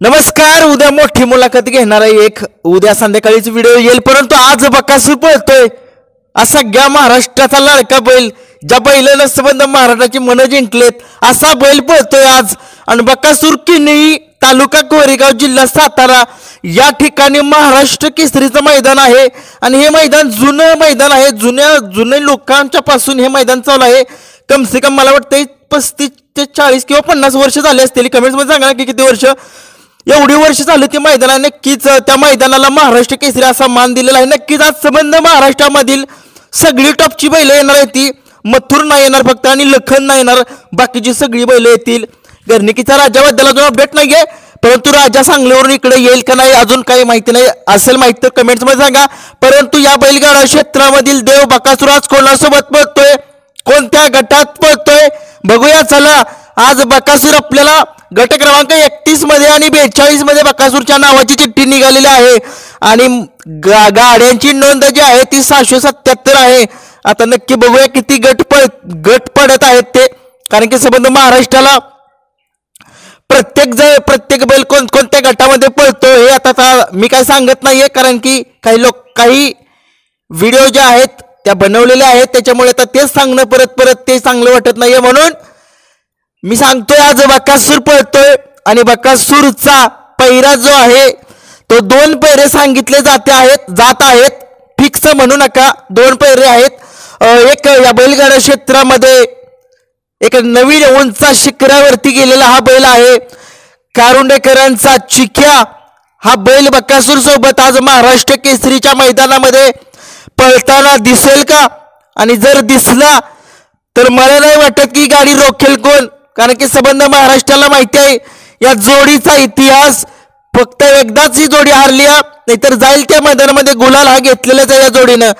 नमस्कार. उद्या मोठी मुलाखत घेणार आहे. उद्या संध्याकाळीच व्हिडिओ येईल. परंतु आज बकासूर पळतोय असा सगळ्या महाराष्ट्राचा लाडका बैल, ज्या बैलानं संबंध महाराष्ट्राची मनं जिंकलेत असा बैल पळतोय आज. आणि बकासूर किनई तालुका कोरेगाव जिल्हा सातारा या ठिकाणी महाराष्ट्र केसरीचं मैदान आहे. आणि हे मैदान जुनं मैदान आहे. जुने लोकांच्या पासून हे मैदान चालू आहे. कम से कम मला वाटतं 35 ते 40 किंवा 50 वर्ष झाले असतील. कमेंट्समध्ये सांगा की किती वर्ष. एवढी वर्ष झाली ती मैदान. नक्कीच त्या मैदानाला महाराष्ट्र केसरी असा मान दिलेला आहे. नक्कीच आज संबंध महाराष्ट्रामधील सगळी टॉपची बैल येणार आहे. ती मथुर नाही येणार फक्त, आणि लखन नाही येणार, बाकीची सगळी बैल येतील. गर्निकीचा राजाबद्दल अजून अपडेट नाहीये, परंतु राजा सांगलीवरून इकडे येईल का नाही अजून काही माहिती नाही. असेल माहिती तर कमेंट्समध्ये सांगा. परंतु या बैलगाडा क्षेत्रामधील देव बकासूर आज कोणासोबत पळतोय, कोणत्या गटात पळतोय बघूया. चला, आज बकासूर आपल्याला गट क्रमांक 31 मध्ये आणि 42 मध्ये बकासूरच्या नावाची चिठ्ठी निघालेली आहे. आणि गाड्यांची नोंद जी आहे ती 677 आहे. आता नक्की बघूया किती गट पडत आहेत ते, कारण की संबंध महाराष्ट्राला प्रत्येक बैल कोणत्या गटामध्ये पळतो हे आता मी काय सांगत नाहीये, कारण की काही व्हिडिओ जे आहेत त्या बनवलेल्या आहेत, त्याच्यामुळे आता तेच सांगणं परत ते चांगलं वाटत नाहीये. म्हणून मी सांगतोय आज बकासूर पळतोय. आणि बकासूरचा पैरा जो आहे तो 2 पैरे सांगितले जात आहेत. फिक्स म्हणू नका, 2 पैरे आहेत. एक या बैलगाडा क्षेत्रामध्ये एक नवीन उंच शिखरावरती गेलेला हा बैल आहे. कारुंडेकरांचा चिक्या हा बैल बकासूर सोबत आज महाराष्ट्र केसरीच्या मैदानामध्ये पळताना दिसेल का? आणि जर दिसला तर मला नाही वाटत की गाडी रोखेल कोण, कारण की संबंध महाराष्ट्राला माहिती आहे या जोडीचा इतिहास. फक्त एकदाच ही जोडी हारली, नाहीतर जाईल त्या मैदानामध्ये गुलाल हा घेतलेलाच आहे या जोडीनं.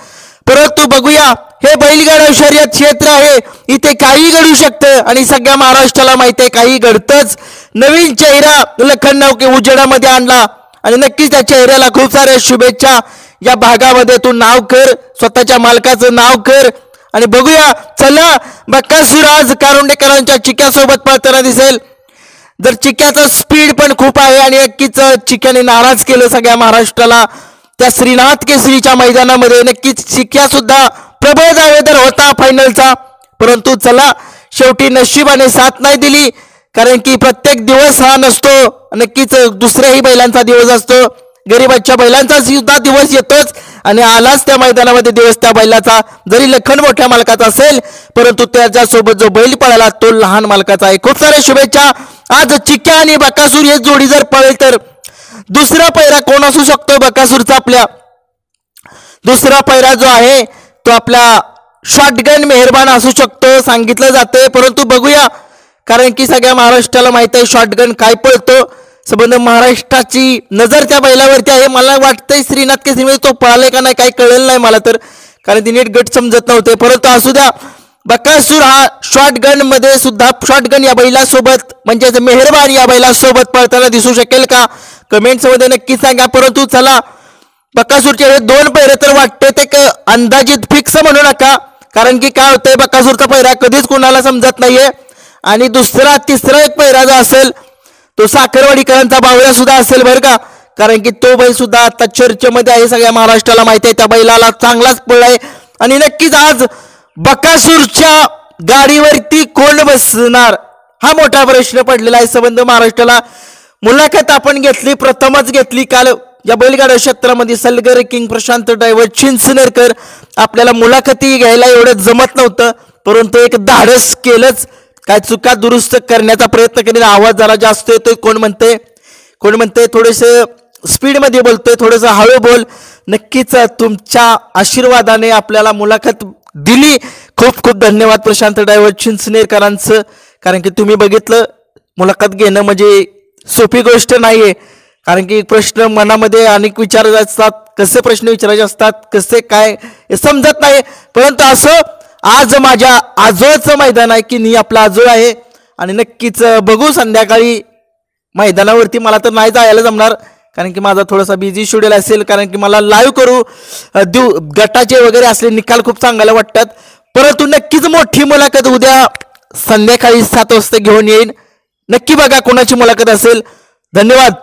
परंतु बघूया, हे बैलगाडा शर्यत क्षेत्र आहे, इथे काही घडू शकतं आणि सगळ्या महाराष्ट्राला माहिती आहे काही घडतंच. नवीन चेहरा लखन नौके उजेडामध्ये आणला आणि नक्कीच त्या चेहऱ्याला खूप साऱ्या शुभेच्छा. या भागामध्ये तू नाव कर, स्वतःच्या मालकाचं नाव कर. आणि बघूया, चला बकासूर आज कारुंडेकरांच्या चिक्यासोबत पळताना दिसेल. जर चिक्याचा स्पीड पण खूप आहे आणि नक्कीच चिक्याने नाराज केलं सगळ्या महाराष्ट्राला त्या श्रीनाथ केसरीच्या मैदानामध्ये. नक्कीच चिक्या सुद्धा प्रबळ दावेदार होता फायनलचा, परंतु चला शेवटी नशिबाने साथ नाही दिली, कारण की प्रत्येक दिवस हा नसतो. नक्कीच दुसऱ्याही बैलांचा दिवस असतो, गरीबाच्या बैलांचा सुद्धा दिवस येतोच. आणि आलाच त्या मैदानामध्ये दिवस त्या बैलाचा, जरी लखन मोठ्या मालकाचा असेल परंतु त्याच्यासोबत जो बैल पळाला तो लहान मालकाचा आहे. खूप साऱ्या शुभेच्छा. आज चिक्या आणि बकासूर हे जोडी जर पळेल तर दुसरा पैरा कोण असू शकतो बकासूरचा? आपल्या दुसरा पैरा जो आहे तो आपला शॉटगन मेहरबान असू शकतो सांगितलं जातंय. परंतु बघूया, कारण की सगळ्या महाराष्ट्राला माहित आहे शॉटगन काय पळतो. संबंध महाराष्ट्राची नजर त्या बैलावरती आहे. मला वाटतंय श्रीनाथ केसरीमध्ये तो पळालाय का नाही काही कळेल नाही मला तर, कारण ती नीट गट समजत नव्हते. परंतु असू द्या, बकासूर हा शॉटगन मध्ये सुद्धा, शॉटगन या बैलासोबत म्हणजे मेहरबान या बैलासोबत पळताना दिसू शकेल का? कमेंट्स मध्ये नक्की सांगा. परंतु चला, बकासूरचे हे 2 पैरे तर वाटते ते अंदाजित फिक्स म्हणू नका, कारण की काय होतंय बकासूरचा पैरा कधीच कोणाला समजत नाहीये. आणि दुसरा तिसरा एक पैरा जो असेल तो साखरवाडीकरांचा बावळ्या सुद्धा असेल बरं का, कारण की तो बैल सुद्धा आता चर्चेमध्ये आहे. सगळ्या महाराष्ट्राला माहिती आहे त्या बैलाला चांगलाच पळ आहे. आणि नक्कीच आज बकासूरच्या गाडीवरती कोण बसणार हा मोठा प्रश्न पडलेला आहे संबंध महाराष्ट्राला. मुलाखत आपण घेतली, प्रथमच घेतली काल या बैलगाडा क्षेत्रामध्ये. सलगर किंग प्रशांत ड्रायव्हर चिंचनेरकर आपल्याला मुलाखती घ्यायला एवढं जमत नव्हतं, परंतु एक धाडस केलंच. काय चुका दुरुस्त करण्याचा प्रयत्न केलेला. आवाज जरा जास्त येतोय, कोण म्हणते थोडेसे स्पीडमध्ये बोलतोय, थोडंसं हळू बोल. नक्कीच तुमच्या आशीर्वादाने आपल्याला मुलाखत दिली. खूप खूप धन्यवाद प्रशांत ड्रायव्हर चिंचनेरकरांचं, कारण की तुम्ही बघितलं मुलाखत घेणं म्हणजे सोपी गोष्ट नाहीये. कारण की प्रश्न मनामध्ये अनेक विचारायचे असतात, कसे प्रश्न विचारायचे असतात, कसे काय हे समजत नाही. परंतु असं आज माझ्या आजोळचं मैदान आहे की नाही आपलं आजोळ आहे. आणि नक्कीच बघू संध्याकाळी मैदानावरती. मला तर नाही जायला जमणार, कारण की माझा थोडासा बिझी शेड्यूल असेल, कारण की मला लाईव्ह करू गटाचे वगैरे असले निकाल खूप चांगले वाटतात. परंतु नक्कीच मोठी मुलाखत उद्या संध्याकाळी 7 वाजता घेऊन येईन. नक्की बघा कोणाची मुलाखत असेल. धन्यवाद.